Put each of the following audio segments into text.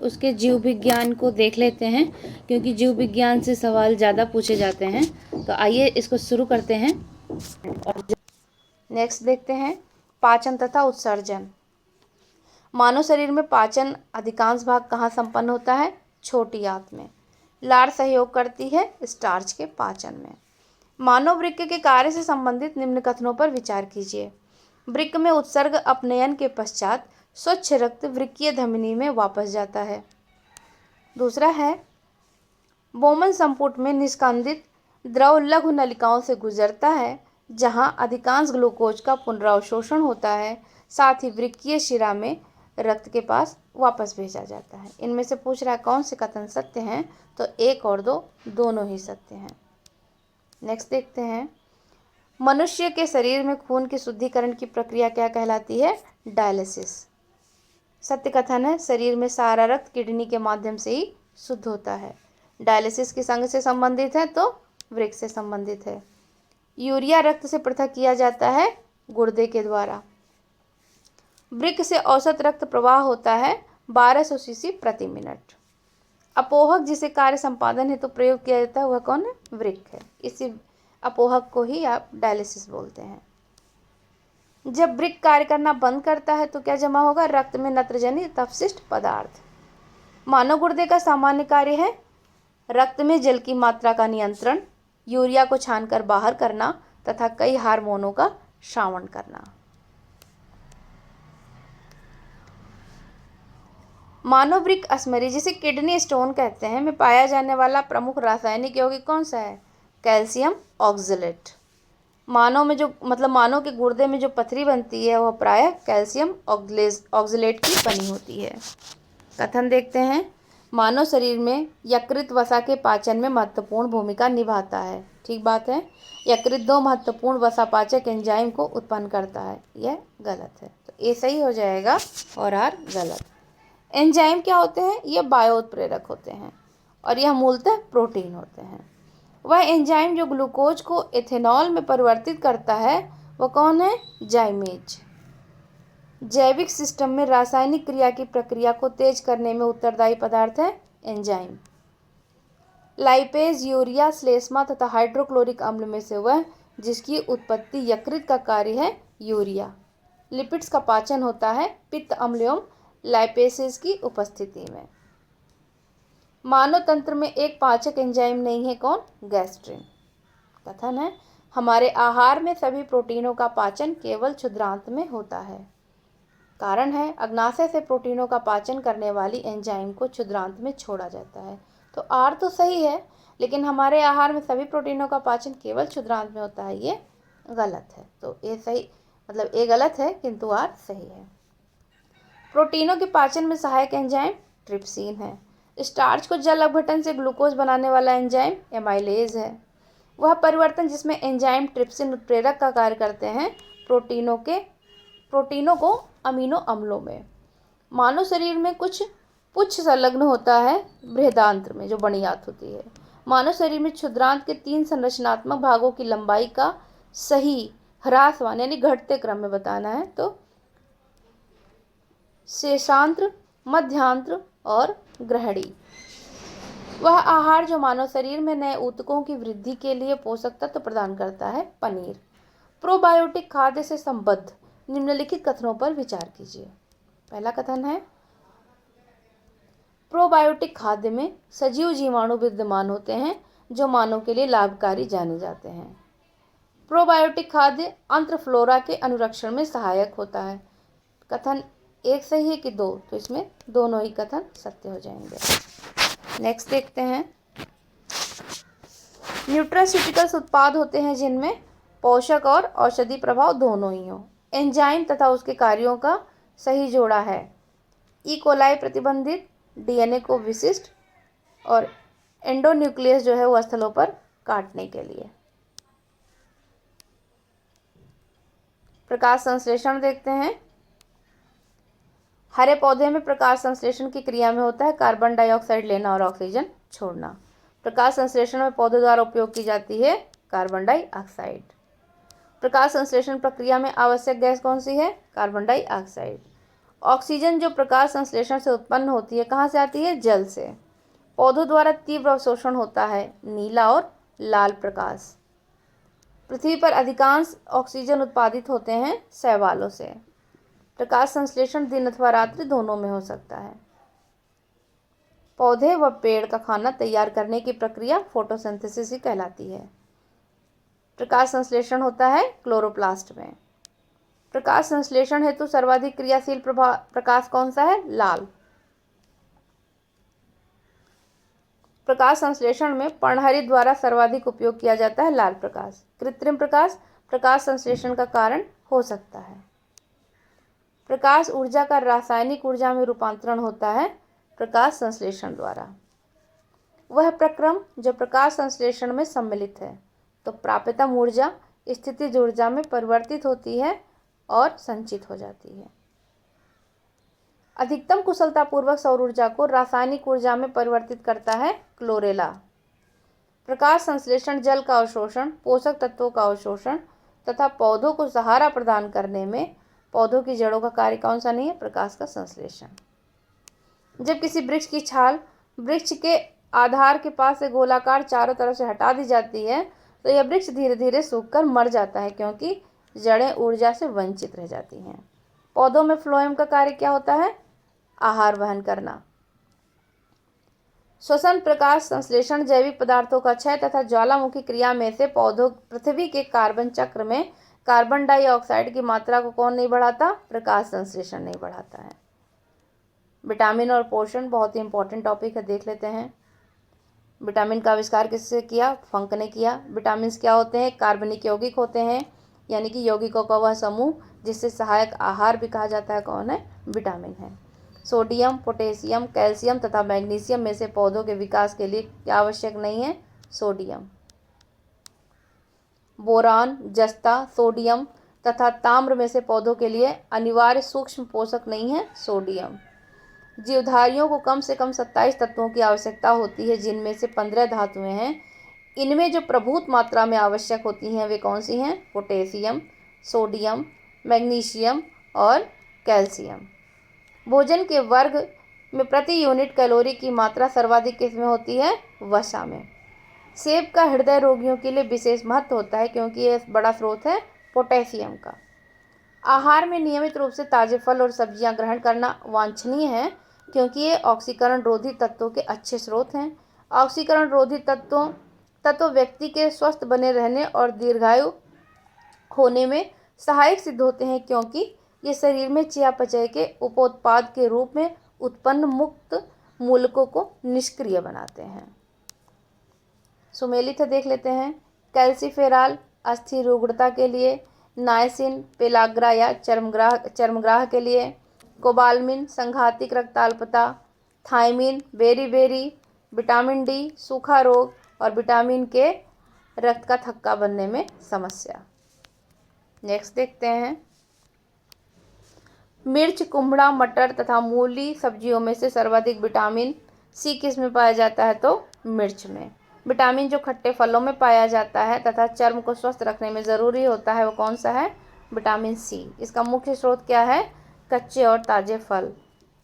उसके जीव विज्ञान को देख लेते हैं, क्योंकि जीव विज्ञान से सवाल ज़्यादा पूछे जाते हैं। तो आइए इसको शुरू करते हैं। नेक्स्ट देखते हैं पाचन तथा उत्सर्जन। मानव शरीर में पाचन अधिकांश भाग कहाँ संपन्न होता है? छोटी आंत में। लार सहयोग करती है स्टार्च के पाचन में। मानव वृक्क के कार्य से संबंधित निम्न कथनों पर विचार कीजिए। वृक्क में उत्सर्ग अपनयन के पश्चात स्वच्छ रक्त वृक्कीय धमनी में वापस जाता है। दूसरा है बोमन संपुट में निष्कांदित द्रव लघु नलिकाओं से गुजरता है, जहां अधिकांश ग्लूकोज का पुनरावशोषण होता है, साथ ही वृक्कीय शिरा में रक्त के पास वापस भेजा जाता है। इनमें से पूछ रहा है कौन से कथन सत्य हैं? तो 1 और 2 दोनों ही सत्य हैं। नेक्स्ट देखते हैं मनुष्य के शरीर में खून की शुद्धिकरण की प्रक्रिया क्या कहलाती है? डायलिसिस। सत्य कथन है शरीर में सारा रक्त किडनी के माध्यम से ही शुद्ध होता है। डायलिसिस किस अंग से संबंधित है? तो वृक्क से संबंधित है। यूरिया रक्त से पृथक किया जाता है गुर्दे के द्वारा। वृक्क से औसत रक्त प्रवाह होता है 1200 सीसी प्रति मिनट। अपोहक जिसे कार्य संपादन हेतु तो प्रयोग किया जाता है वह कौन है? वृक्क है। इसी अपोहक को ही आप डायलिसिस बोलते हैं। जब वृक्क कार्य करना बंद करता है तो क्या जमा होगा? रक्त में नत्रजनित अपशिष्ट पदार्थ। मानव गुर्दे का सामान्य कार्य है रक्त में जल की मात्रा का नियंत्रण, यूरिया को छानकर बाहर करना तथा कई हार्मोनों का श्रावण करना। मानव वृक्क अस्मरी जिसे किडनी स्टोन कहते हैं में पाया जाने वाला प्रमुख रासायनिक यौगिक कौन सा है? Calcium oxalate. मानव के गुर्दे में जो पथरी बनती है वह प्रायः कैल्शियम ऑक्जेलेट की बनी होती है। कथन देखते हैं मानव शरीर में यकृत वसा के पाचन में महत्वपूर्ण भूमिका निभाता है। ठीक बात है। यकृत 2 महत्वपूर्ण वसापाचक एंजाइम को उत्पन्न करता है। यह गलत है, तो ए सही हो जाएगा और आर गलत। एंजाइम क्या होते हैं? ये बायोत्प्रेरक होते हैं और यह मूलतः प्रोटीन होते हैं। वह एंजाइम जो ग्लूकोज को एथेनॉल में परिवर्तित करता है वह कौन है? जाइमेज। जैविक सिस्टम में रासायनिक क्रिया की प्रक्रिया को तेज करने में उत्तरदायी पदार्थ है एंजाइम। लाइपेज, यूरिया, श्लेष्मा तथा हाइड्रोक्लोरिक अम्ल में से वह जिसकी उत्पत्ति यकृत का कार्य है यूरिया। लिपिड्स का पाचन होता है पित्त अम्ल एवं लाइपेसेस की उपस्थिति में। मानव तंत्र में एक पाचक एंजाइम नहीं है, कौन? गैस्ट्रिन। कथन है हमारे आहार में सभी प्रोटीनों का पाचन केवल क्षुद्रांत में होता है। कारण है अग्नाशय से प्रोटीनों का पाचन करने वाली एंजाइम को क्षुद्रांत में छोड़ा जाता है। तो आर तो सही है, लेकिन हमारे आहार में सभी प्रोटीनों का पाचन केवल क्षुद्रांत में होता है, ये गलत है। तो ए सही ए गलत है किंतु आर सही है। प्रोटीनों के पाचन में सहायक एंजाइम ट्रिप्सिन है। स्टार्च को जल अपघटन से ग्लूकोज बनाने वाला एंजाइम एमाइलेज है। वह परिवर्तन जिसमें एंजाइम ट्रिप्सिन उत्प्रेरक का कार्य करते हैं प्रोटीनों को अमीनो अम्लों में। मानव शरीर में कुछ पुच्छ संलग्न होता है बृहदांत्र में, जो बड़ी आंत होती है। मानव शरीर में क्षुद्रांत के 3 संरचनात्मक भागों की लंबाई का सही ह्रासवान यानी घटते क्रम में बताना है। तो शेषांत्र, मध्यांत्र और ग्रहणी। वह आहार जो मानव शरीर में नए ऊतकों की वृद्धि के लिए पोषक तत्व प्रदान करता है पनीर। प्रोबायोटिक खाद्य से संबद्ध निम्नलिखित कथनों पर विचार कीजिए। पहला कथन है प्रोबायोटिक खाद्य में सजीव जीवाणु विद्यमान होते हैं जो मानव के लिए लाभकारी जाने जाते हैं। प्रोबायोटिक खाद्य अंतर्फ्लोरा के अनुरक्षण में सहायक होता है। कथन 1 सही है कि 2? तो इसमें दोनों ही कथन सत्य हो जाएंगे। नेक्स्ट देखते हैं न्यूट्रास्यूटिकल्स उत्पाद होते हैं जिनमें पोषक और औषधि प्रभाव दोनों ही हो। एंजाइम तथा उसके कार्यों का सही जोड़ा है। ई कोलाई प्रतिबंधित, डीएनए को विशिष्ट और एंडोन्यूक्लियस जो है वह स्थलों पर काटने के लिए। प्रकाश संश्लेषण देखते हैं। हरे पौधे में प्रकाश संश्लेषण की क्रिया में होता है कार्बन डाइऑक्साइड लेना और ऑक्सीजन छोड़ना। प्रकाश संश्लेषण में पौधों द्वारा उपयोग की जाती है कार्बन डाइऑक्साइड। प्रकाश संश्लेषण प्रक्रिया में आवश्यक गैस कौन सी है? Carbon dioxide. ऑक्सीजन जो प्रकाश संश्लेषण से उत्पन्न होती है कहाँ से आती है? जल से। पौधों द्वारा तीव्र अवशोषण होता है, नीला और लाल प्रकाश। पृथ्वी पर अधिकांश ऑक्सीजन उत्पादित होते हैं शैवालों से। प्रकाश संश्लेषण दिन अथवा रात्रि दोनों में हो सकता है। पौधे व पेड़ का खाना तैयार करने की प्रक्रिया फोटोसिंथेसिस ही कहलाती है। प्रकाश संश्लेषण होता है क्लोरोप्लास्ट में। प्रकाश संश्लेषण हेतु सर्वाधिक क्रियाशील प्रकाश कौन सा है? लाल। प्रकाश संश्लेषण में पर्णहरित द्वारा सर्वाधिक उपयोग किया जाता है लाल प्रकाश। कृत्रिम प्रकाश प्रकाश संश्लेषण का कारण हो सकता है। प्रकाश ऊर्जा का रासायनिक ऊर्जा में रूपांतरण होता है प्रकाश संश्लेषण द्वारा। वह प्रक्रम जो प्रकाश संश्लेषण में सम्मिलित है तो प्राप्यतम ऊर्जा स्थितिज ऊर्जा में परिवर्तित होती है और संचित हो जाती है। अधिकतम कुशलतापूर्वक सौर ऊर्जा को रासायनिक ऊर्जा में परिवर्तित करता है क्लोरेला। प्रकाश संश्लेषण जल का अवशोषण, पोषक तत्वों का अवशोषण तथा पौधों को सहारा प्रदान करने में पौधों की जड़ों का कार्य कौन सा नहीं है? प्रकाश का संश्लेषण। जब किसी वृक्ष की छाल वृक्ष के आधार के पास से गोलाकार चारों तरफ से हटा दी जाती है तो यह वृक्ष धीरे धीरे सूखकर मर जाता है क्योंकि जड़ें ऊर्जा से वंचित रह जाती हैं। पौधों में फ्लोएम का कार्य क्या होता है? आहार वहन करना। श्वसन प्रकाश संश्लेषण जैविक पदार्थों का क्षय तथा ज्वालामुखी क्रिया में से पौधों पृथ्वी के कार्बन चक्र में कार्बन डाइऑक्साइड की मात्रा को कौन नहीं बढ़ाता? प्रकाश संश्लेषण नहीं बढ़ाता है। विटामिन और पोषण बहुत ही इंपॉर्टेंट टॉपिक है, देख लेते हैं। विटामिन का आविष्कार किससे किया? फंक ने किया। विटामिन क्या होते हैं? कार्बनिक यौगिक होते हैं, यानी कि यौगिकों का वह समूह जिससे सहायक आहार भी कहा जाता है कौन है? विटामिन है। सोडियम, पोटेशियम, कैल्शियम तथा मैग्नीशियम में से पौधों के विकास के लिए क्या आवश्यक नहीं है? सोडियम। बोरान, जस्ता, सोडियम तथा ताम्र में से पौधों के लिए अनिवार्य सूक्ष्म पोषक नहीं है? सोडियम। जीवधारियों को कम से कम 27 तत्वों की आवश्यकता होती है जिनमें से 15 धातुएं हैं। इनमें जो प्रभुत मात्रा में आवश्यक होती हैं वे कौन सी हैं? पोटेशियम, सोडियम, मैग्नीशियम और कैल्शियम। भोजन के वर्ग में प्रति यूनिट कैलोरी की मात्रा सर्वाधिक किसमें होती है? वसा में। सेब का हृदय रोगियों के लिए विशेष महत्व होता है क्योंकि यह बड़ा स्रोत है पोटेशियम का। आहार में नियमित रूप से ताजे फल और सब्जियां ग्रहण करना वांछनीय है क्योंकि ये ऑक्सीकरण रोधी तत्वों के अच्छे स्रोत हैं। ऑक्सीकरण रोधी तत्व व्यक्ति के स्वस्थ बने रहने और दीर्घायु होने में सहायक सिद्ध होते हैं क्योंकि ये शरीर में चयापचय के उपोत्पाद के रूप में उत्पन्न मुक्त मूलकों को निष्क्रिय बनाते हैं। सुमेलित देख लेते हैं। कैल्सीफेराल अस्थि रुग्णता के लिए, नाइसिन पेलाग्रा या चर्मग्राह के लिए, कोबालमिन संघातिक रक्ताल्पता, थायमिन बेरी, विटामिन डी सूखा रोग और विटामिन के रक्त का थक्का बनने में समस्या। नेक्स्ट देखते हैं। मिर्च, कुम्हड़ा, मटर तथा मूली सब्जियों में से सर्वाधिक विटामिन सी किस में पाया जाता है? तो मिर्च में। विटामिन जो खट्टे फलों में पाया जाता है तथा चर्म को स्वस्थ रखने में ज़रूरी होता है वो कौन सा है? Vitamin C. इसका मुख्य स्रोत क्या है? कच्चे और ताज़े फल।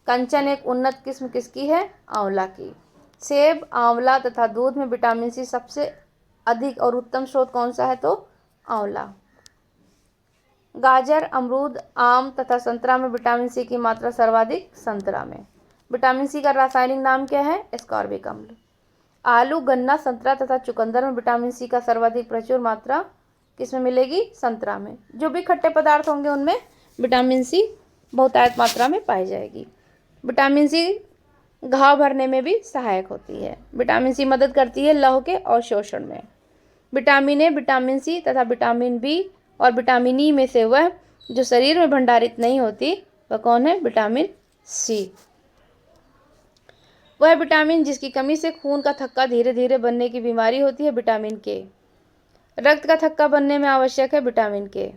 कंचन एक उन्नत किस्म किसकी है? आंवला की। सेब, आंवला तथा दूध में विटामिन सी सबसे अधिक और उत्तम स्रोत कौन सा है? तो आंवला। गाजर, अमरूद, आम तथा संतरा में विटामिन सी की मात्रा सर्वाधिक संतरा में। विटामिन सी का रासायनिक नाम क्या है? एस्कॉर्बिक अम्ल। आलू, गन्ना, संतरा तथा चुकंदर में विटामिन सी का सर्वाधिक प्रचुर मात्रा किसमें मिलेगी? संतरा में। जो भी खट्टे पदार्थ होंगे उनमें विटामिन सी बहुतायत मात्रा में पाई जाएगी। विटामिन सी घाव भरने में भी सहायक होती है। विटामिन सी मदद करती है लौह के अवशोषण में। विटामिन ए, विटामिन सी तथा विटामिन बी और विटामिन ई में से वह जो शरीर में भंडारित नहीं होती वह कौन है? Vitamin C. वह विटामिन जिसकी कमी से खून का थक्का धीरे धीरे बनने की बीमारी होती है विटामिन के। रक्त का थक्का बनने में आवश्यक है विटामिन के।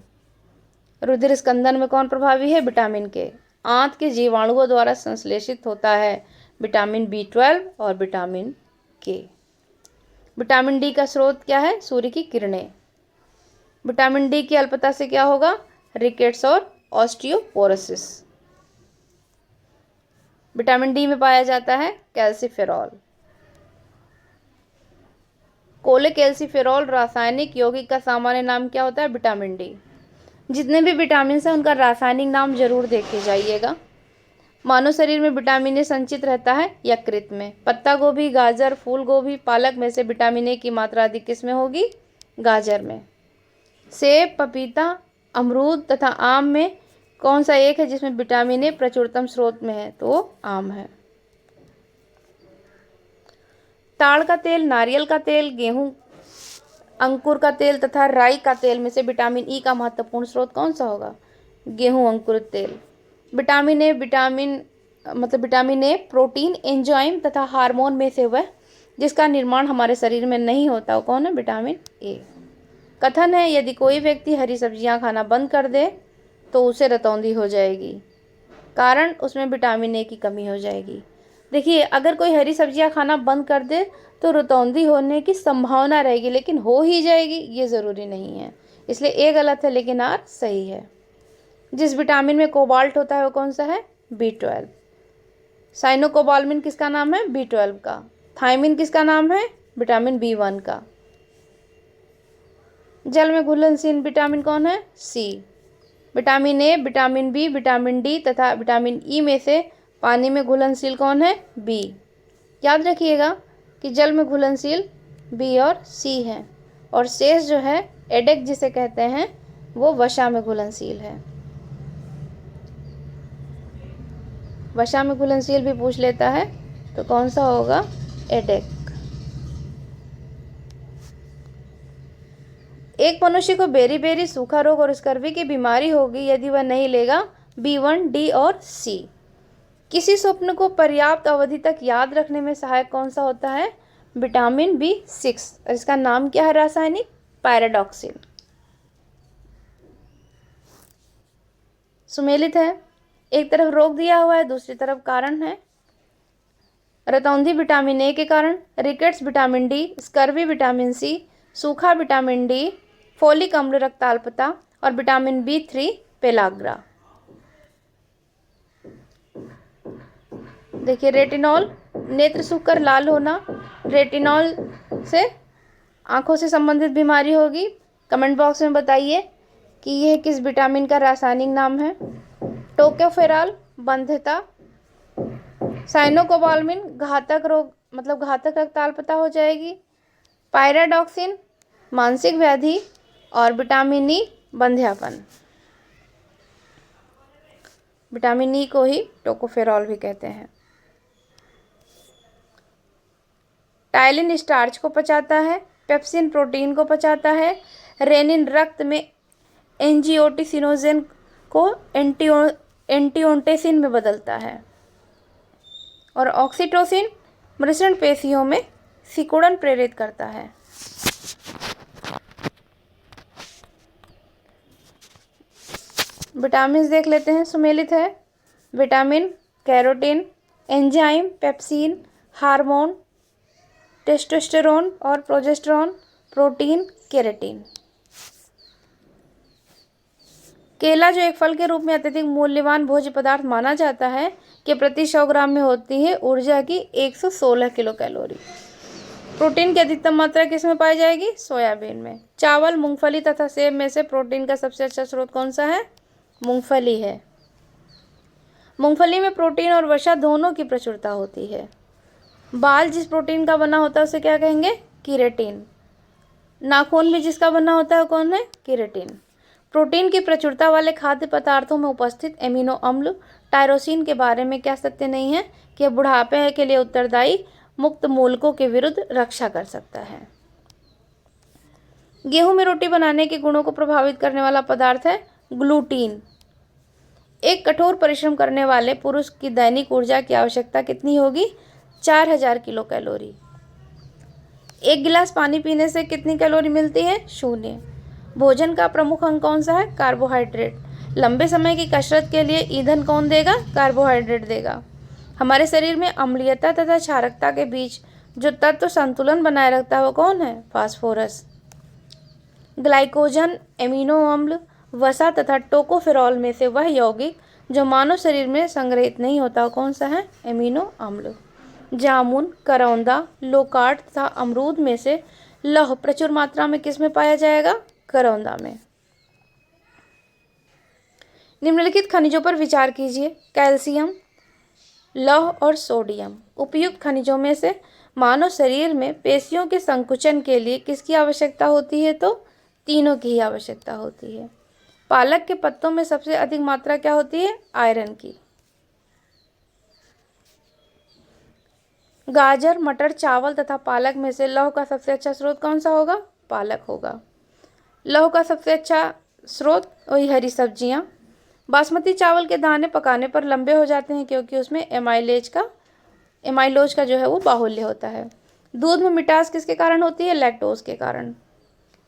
रुधिर स्कंदन में कौन प्रभावी है? विटामिन के। आंत के जीवाणुओं द्वारा संश्लेषित होता है विटामिन B12 और विटामिन के। विटामिन डी का स्रोत क्या है? सूर्य की किरणें। विटामिन डी की अल्पता से क्या होगा? रिकेट्स और ऑस्टियोपोरोसिस। विटामिन डी में पाया जाता है कैल्सीफेरॉल। कोलेकैल्सिफेरॉल रासायनिक यौगिक का सामान्य नाम क्या होता है? Vitamin D. जितने भी विटामिन हैं उनका रासायनिक नाम जरूर देखे जाइएगा। मानव शरीर में विटामिन ए संचित रहता है यकृत में। पत्ता गोभी, गाजर, फूल गोभी, पालक में से विटामिन ए की मात्रा अधिक किस में होगी? गाजर में। सेब, पपीता, अमरूद तथा आम में कौन सा एक है जिसमें विटामिन ए प्रचुरतम स्रोत में है? तो वो आम है। ताड़ का तेल, नारियल का तेल, गेहूं अंकुर का तेल तथा राई का तेल में से विटामिन ई का महत्वपूर्ण स्रोत कौन सा होगा? गेहूं अंकुरित तेल। Vitamin A vitamin A protein, enzyme तथा हार्मोन में से वह जिसका निर्माण हमारे शरीर में नहीं होता वो कौन है? Vitamin A. कथन है यदि कोई व्यक्ति हरी सब्जियां खाना बंद कर दे तो उसे रतौंधी हो जाएगी, कारण उसमें विटामिन ए की कमी हो जाएगी। देखिए, अगर कोई हरी सब्जियां खाना बंद कर दे तो रतौंधी होने की संभावना रहेगी, लेकिन हो ही जाएगी ये ज़रूरी नहीं है। इसलिए ए गलत है लेकिन आर सही है। जिस विटामिन में कोबाल्ट होता है वो कौन सा है? B12। साइनोकोबाल्मिन किसका नाम है? B12 का। थायमिन किसका नाम है? विटामिन B1 का। जल में घुलनशील विटामिन कौन है? C. Vitamin A, vitamin B, vitamin D तथा विटामिन ई में से पानी में घुलनशील कौन है? बी। याद रखिएगा कि जल में घुलनशील बी और सी है, और शेष जो है एडेक जिसे कहते हैं वो वसा में घुलनशील है। वसा में घुलनशील भी पूछ लेता है तो कौन सा होगा? एडेक। एक मनुष्य को बेरी सूखा रोग और स्कर्वी की बीमारी होगी यदि वह नहीं लेगा B1, D और C। किसी स्वप्न को पर्याप्त अवधि तक याद रखने में सहायक कौन सा होता है? विटामिन B6, और इसका नाम क्या है रासायनिक? पैराडॉक्सिन। सुमेलित है, एक तरफ रोग दिया हुआ है, दूसरी तरफ कारण है। रतौंधी विटामिन ए के कारण, rickets vitamin D, scurvy vitamin C, सूखा विटामिन डी, फोलिक अम्ल रक्ताल्पता और विटामिन B3 पेलाग्रा। देखिए, रेटिनॉल, नेत्र सूखकर लाल होना, रेटिनॉल से आंखों से संबंधित बीमारी होगी। कमेंट बॉक्स में बताइए कि यह किस विटामिन का रासायनिक नाम है। टोकोफेरॉल बंध्यता, साइनोकोबाल्मिन घातक रोग घातक रक्ताल्पता हो जाएगी, पायराडॉक्सिन मानसिक व्याधि और विटामिन ई बंध्यापन। विटामिन ई को ही टोकोफेरॉल भी कहते हैं। टाइलिन स्टार्च को पचाता है, पेप्सिन प्रोटीन को पचाता है, रेनिन रक्त में एंजियोटेंसिनोजेन को एंटिओटेंसिन में बदलता है, और ऑक्सीटोसिन मृषण पेशियों में सिकुड़न प्रेरित करता है। विटामिन देख लेते हैं, सुमेलित है। Vitamin, carotene, enzyme, pepsin, hormone, testosterone और प्रोजेस्टेरोन, प्रोटीन, केराटिन। केला जो एक फल के रूप में अत्यधिक मूल्यवान भोज्य पदार्थ माना जाता है कि प्रति 100 ग्राम में होती है ऊर्जा की 116 किलो कैलोरी। प्रोटीन की अधिकतम मात्रा किस में पाई जाएगी? सोयाबीन में। चावल, मूंगफली तथा सेब में से प्रोटीन का सबसे अच्छा स्रोत कौन सा है? मूंगफली है। मूंगफली में प्रोटीन और वसा दोनों की प्रचुरता होती है। बाल जिस प्रोटीन का बना होता है उसे क्या कहेंगे? केराटिन। नाखून भी जिसका बना होता है कौन है? केराटिन। प्रोटीन की प्रचुरता वाले खाद्य पदार्थों में उपस्थित एमिनो अम्ल टायरोसिन के बारे में क्या सत्य नहीं है कि यह बुढ़ापे के लिए उत्तरदायी मुक्त मूलकों के विरुद्ध रक्षा कर सकता है। गेहूं में रोटी बनाने के गुणों को प्रभावित करने वाला पदार्थ है ग्लूटीन। एक कठोर परिश्रम करने वाले पुरुष की दैनिक ऊर्जा की आवश्यकता कितनी होगी? 4000 किलो कैलोरी। एक गिलास पानी पीने से कितनी कैलोरी मिलती है? 0। भोजन का प्रमुख अंग कौन सा है? कार्बोहाइड्रेट। लंबे समय की कसरत के लिए ईंधन कौन देगा? कार्बोहाइड्रेट देगा। हमारे शरीर में अम्लीयता तथा क्षारकता के बीच जो तत्व संतुलन बनाए रखता है वो कौन है? फास्फोरस। ग्लाइकोजन, एमिनो अम्ल, वसा तथा टोकोफेरॉल में से वह यौगिक जो मानव शरीर में संग्रहित नहीं होता वो कौन सा है? एमिनो अम्ल। जामुन, करौंदा, लोकार्ट तथा अमरूद में से लौह प्रचुर मात्रा में किस में पाया जाएगा? करौंदा में। निम्नलिखित खनिजों पर विचार कीजिए। कैल्शियम, लौह और सोडियम। उपयुक्त खनिजों में से मानव शरीर में पेशियों के संकुचन के लिए किसकी आवश्यकता होती है? तो तीनों की ही आवश्यकता होती है। पालक के पत्तों में सबसे अधिक मात्रा क्या होती है? आयरन की। गाजर, मटर, चावल तथा पालक में से लौह का सबसे अच्छा स्रोत कौन सा होगा? पालक होगा। लौह का सबसे अच्छा स्रोत वही हरी सब्जियां। बासमती चावल के दाने पकाने पर लंबे हो जाते हैं क्योंकि उसमें एमाइलोज का जो है वो बाहुल्य होता है। दूध में मिठास किसके कारण होती है? लैक्टोज के कारण।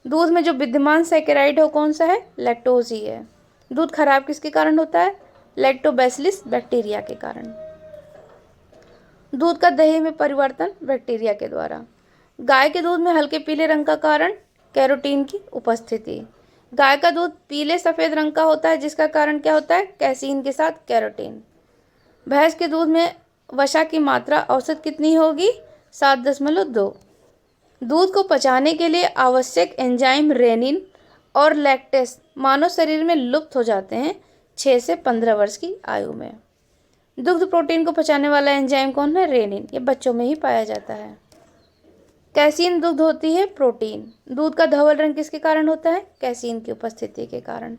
दूध में जो विद्यमान सैकेराइड है वो कौन सा है? लैक्टोज ही है। दूध खराब किसके कारण होता है? लैक्टोबैसिलस बैक्टीरिया के कारण। दूध का दही में परिवर्तन बैक्टीरिया के द्वारा। गाय के दूध में हल्के पीले रंग का कारण कैरोटीन की उपस्थिति। गाय का दूध पीले सफ़ेद रंग का होता है जिसका कारण क्या होता है? कैसीन के साथ कैरोटीन। भैंस के दूध में वसा की मात्रा औसत कितनी होगी? 7.2। दूध को पचाने के लिए आवश्यक एंजाइम रेनिन और लैक्टेस मानव शरीर में लुप्त हो जाते हैं 6 से 15 वर्ष की आयु में। दुग्ध प्रोटीन को पचाने वाला एंजाइम कौन है? रेनिन। ये बच्चों में ही पाया जाता है। कैसीन दुग्ध होती है प्रोटीन। दूध का धवल रंग किसके कारण होता है? कैसीन की उपस्थिति के कारण।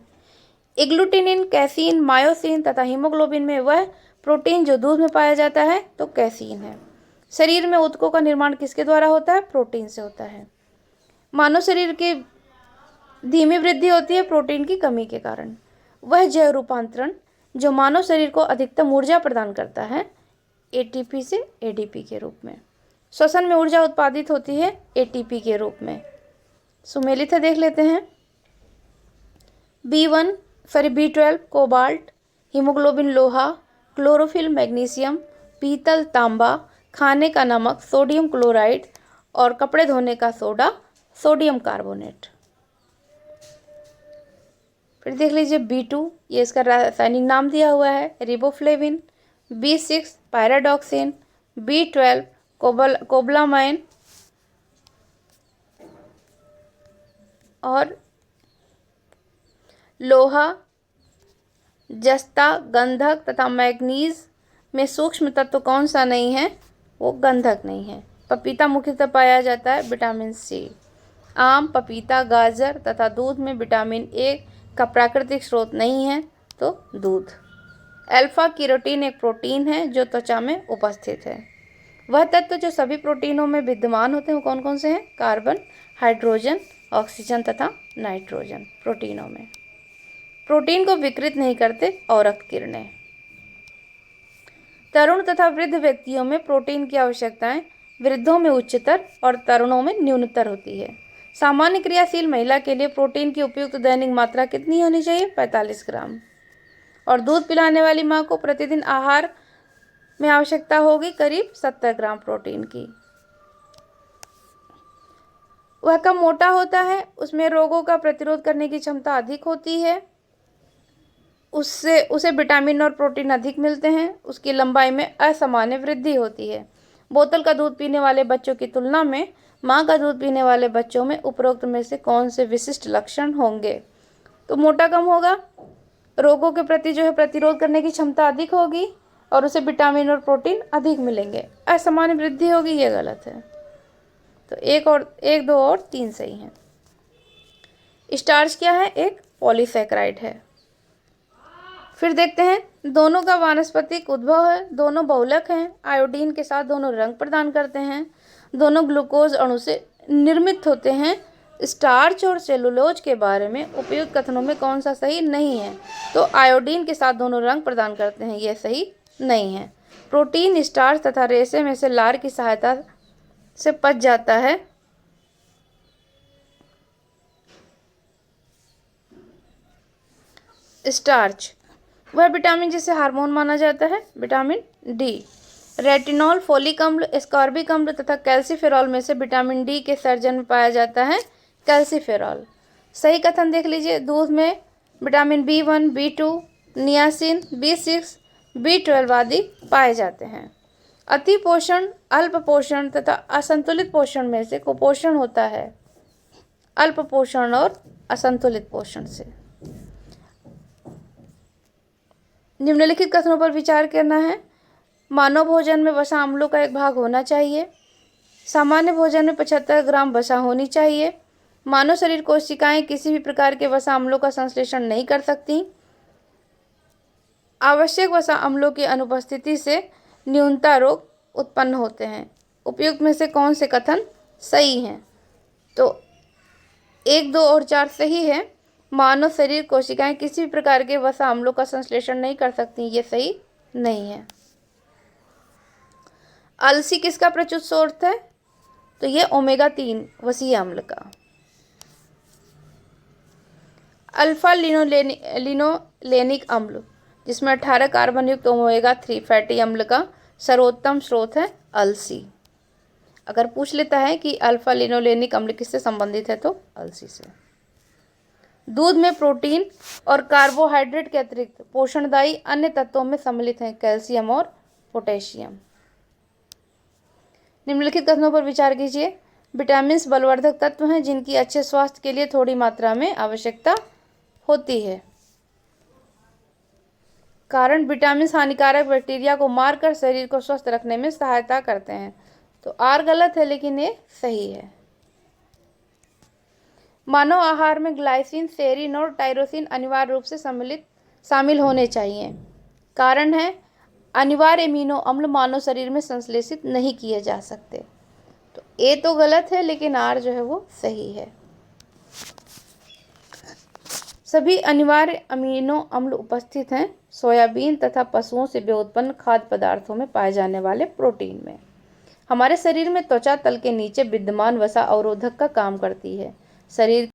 एग्लूटिनिन, कैसीन, मायोसिन तथा हीमोग्लोबिन में वह प्रोटीन जो दूध में पाया जाता है तो कैसीन है। शरीर में ऊतकों का निर्माण किसके द्वारा होता है? प्रोटीन से होता है। मानव शरीर की धीमी वृद्धि होती है प्रोटीन की कमी के कारण। वह जैव रूपांतरण जो मानव शरीर को अधिकतम ऊर्जा प्रदान करता है एटीपी से एडीपी के रूप में। श्वसन में ऊर्जा उत्पादित होती है एटीपी के रूप में। सुमेलित है, देख लेते हैं। B12 कोबाल्ट, हीमोग्लोबिन लोहा, क्लोरोफिल मैग्नीशियम, पीतल तांबा, खाने का नमक सोडियम क्लोराइड और कपड़े धोने का सोडा सोडियम कार्बोनेट। फिर देख लीजिए B2, ये इसका रासायनिक नाम दिया हुआ है riboflavin. B6 pyridoxine, B12 cobalamin और लोहा, जस्ता, गंधक तथा मैग्नीज में सूक्ष्म तत्व कौन सा नहीं है? वो गंधक नहीं है। पपीता मुख्यतः पाया जाता है विटामिन सी। आम, पपीता, गाजर तथा दूध में विटामिन ए का प्राकृतिक स्रोत नहीं है तो दूध। अल्फा कैरोटीन एक प्रोटीन है जो त्वचा में उपस्थित है। वह तत्व जो सभी प्रोटीनों में विद्यमान होते हैं वो कौन कौन से हैं? कार्बन, हाइड्रोजन, ऑक्सीजन तथा नाइट्रोजन प्रोटीनों में। प्रोटीन को विकृत नहीं करते अवरक्त किरणें। तरुण तथा वृद्ध व्यक्तियों में प्रोटीन की आवश्यकताएं वृद्धों में उच्चतर और तरुणों में न्यूनतर होती है। सामान्य क्रियाशील महिला के लिए प्रोटीन की उपयुक्त दैनिक मात्रा कितनी होनी चाहिए? 45 ग्राम। और दूध पिलाने वाली माँ को प्रतिदिन आहार में आवश्यकता होगी करीब 70 ग्राम प्रोटीन की। वह कम मोटा होता है, उसमें रोगों का प्रतिरोध करने की क्षमता अधिक होती है, उसे विटामिन और प्रोटीन अधिक मिलते हैं, उसकी लंबाई में असामान्य वृद्धि होती है। बोतल का दूध पीने वाले बच्चों की तुलना में माँ का दूध पीने वाले बच्चों में उपरोक्त में से कौन से विशिष्ट लक्षण होंगे? तो मोटा कम होगा, रोगों के प्रति जो है प्रतिरोध करने की क्षमता अधिक होगी और उसे विटामिन और प्रोटीन अधिक मिलेंगे। असामान्य वृद्धि होगी, ये गलत है। तो 1, 2 और 3 सही हैं। स्टार्च क्या है? एक पॉलीसैकेराइड है। फिर देखते हैं, दोनों का वानस्पतिक उद्भव है, दोनों बहुलक हैं, आयोडीन के साथ दोनों रंग प्रदान करते हैं, दोनों ग्लूकोज अणु से निर्मित होते हैं। स्टार्च और सेलुलोज के बारे में उपयुक्त कथनों में कौन सा सही नहीं है? तो आयोडीन के साथ दोनों रंग प्रदान करते हैं, यह सही नहीं है। प्रोटीन स्टार्च तथा रेशे में से लार की सहायता से पच जाता है। स्टार्च वह विटामिन जिसे हार्मोन माना जाता है, विटामिन डी। रेटिनॉल, फोलिक अम्ल, एस्कॉर्बिक अम्ल तथा कैल्सीफेरॉल में से विटामिन डी के सर्जन में पाया जाता है कैल्सीफेरॉल। सही कथन देख लीजिए, दूध में vitamin B1, B2, niacin, B6, B12 आदि पाए जाते हैं। अति पोषण, अल्प पोषण तथा असंतुलित पोषण में से कुपोषण होता है अल्प पोषण और असंतुलित पोषण से। निम्नलिखित कथनों पर विचार करना है। मानव भोजन में वसा अम्लों का एक भाग होना चाहिए। सामान्य भोजन में 75 ग्राम वसा होनी चाहिए। मानव शरीर कोशिकाएं किसी भी प्रकार के वसा अम्लों का संश्लेषण नहीं कर सकती। आवश्यक वसा अम्लों की अनुपस्थिति से न्यूनता रोग उत्पन्न होते हैं। उपयुक्त में से कौन से कथन सही हैं? तो 1, 2 और 4 सही है। मानव शरीर कोशिकाएं किसी भी प्रकार के वसा अम्लों का संश्लेषण नहीं कर सकती, ये सही नहीं है। अलसी किसका प्रचुर स्रोत है? तो ये ओमेगा 3 वसीय अम्ल का। अल्फा लिनोलेनिक अम्ल जिसमें 18 कार्बन युक्त ओमेगा 3 फैटी अम्ल का सर्वोत्तम स्रोत है अलसी। अगर पूछ लेता है कि अल्फा लिनोलेनिक अम्ल किससे संबंधित है, तो अलसी से। दूध में प्रोटीन और कार्बोहाइड्रेट के अतिरिक्त पोषणदायी अन्य तत्वों में सम्मिलित हैं कैल्शियम और पोटेशियम। निम्नलिखित कथनों पर विचार कीजिए। विटामिन बलवर्धक तत्व हैं जिनकी अच्छे स्वास्थ्य के लिए थोड़ी मात्रा में आवश्यकता होती है। कारण विटामिन हानिकारक बैक्टीरिया को मारकर शरीर को स्वस्थ रखने में सहायता करते हैं। तो आर गलत है, लेकिन ये सही है। मानव आहार में ग्लाइसिन, सेरीन और टायरोसिन अनिवार्य रूप से शामिल होने चाहिए। कारण है अनिवार्य एमिनो अम्ल मानव शरीर में संश्लेषित नहीं किए जा सकते। तो ए तो गलत है, लेकिन आर जो है वो सही है। सभी अनिवार्य अमीनो अम्ल उपस्थित हैं सोयाबीन तथा पशुओं से व्युत्पन्न खाद्य पदार्थों में पाए जाने वाले प्रोटीन में। हमारे शरीर में त्वचा तल के नीचे विद्यमान वसा अवरोधक का काम करती है। शरीर